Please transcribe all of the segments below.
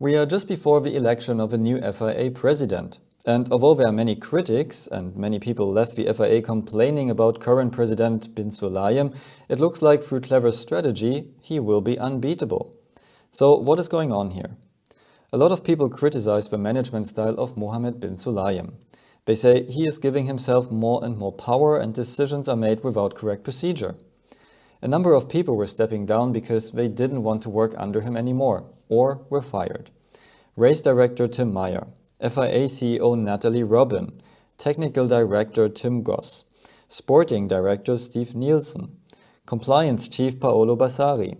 We are just before the election of a new FIA president. And although there are many critics and many people left the FIA complaining about current president bin Sulayem, it looks like through clever strategy he will be unbeatable. So what is going on here? A lot of people criticize the management style of Mohammed bin Sulayem. They say he is giving himself more and more power and decisions are made without correct procedure. A number of people were stepping down because they didn't want to work under him anymore, or were fired. Race Director Tim Meyer, FIA CEO Natalie Robin, Technical Director Tim Goss, Sporting Director Steve Nielsen, Compliance Chief Paolo Bassari,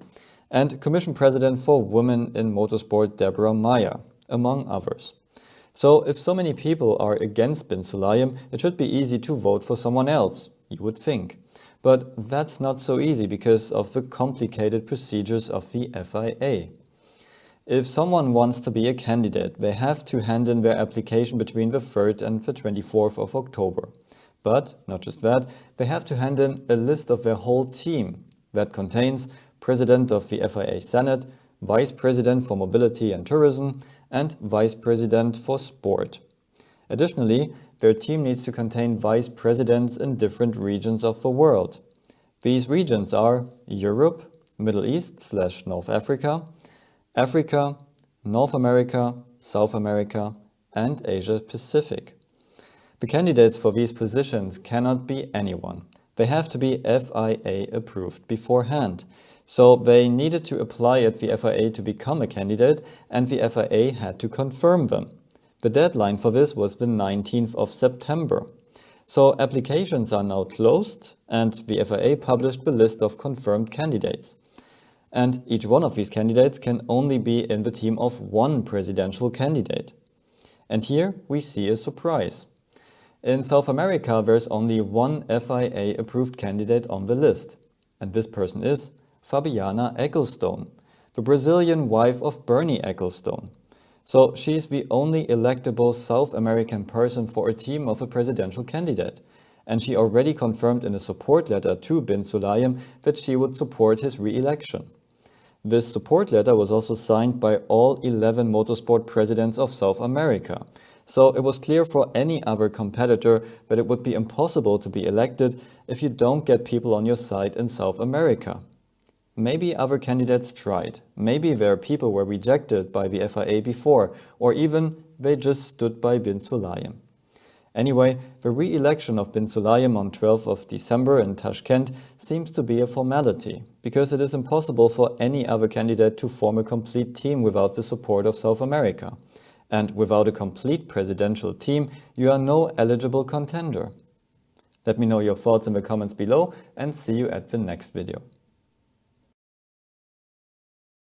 and Commission President for Women in Motorsport Deborah Meyer, among others. So if so many people are against bin Sulayem, it should be easy to vote for someone else, you would think. But that's not so easy because of the complicated procedures of the FIA. If someone wants to be a candidate, they have to hand in their application between the 3rd and the 24th of October. But not just that, they have to hand in a list of their whole team that contains President of the FIA Senate, Vice President for Mobility and Tourism, and Vice President for Sport. Additionally, their team needs to contain vice presidents in different regions of the world. These regions are Europe, Middle East/North Africa, Africa, North America, South America, and Asia Pacific. The candidates for these positions cannot be anyone. They have to be FIA approved beforehand. So they needed to apply at the FIA to become a candidate, and the FIA had to confirm them. The deadline for this was the 19th of September. So applications are now closed, and the FIA published the list of confirmed candidates. And each one of these candidates can only be in the team of one presidential candidate. And here we see a surprise. In South America, there's only one FIA-approved candidate on the list, and this person is Fabiana Ecclestone, the Brazilian wife of Bernie Ecclestone. So she's the only electable South American person for a team of a presidential candidate, and she already confirmed in a support letter to bin Sulayem that she would support his re-election. This support letter was also signed by all 11 motorsport presidents of South America. So it was clear for any other competitor that it would be impossible to be elected if you don't get people on your side in South America. Maybe other candidates tried, maybe their people were rejected by the FIA before, or even they just stood by bin Sulayem. Anyway, the re-election of bin Sulayem on 12th of December in Tashkent seems to be a formality, because it is impossible for any other candidate to form a complete team without the support of South America. And without a complete presidential team, you are no eligible contender. Let me know your thoughts in the comments below and see you at the next video.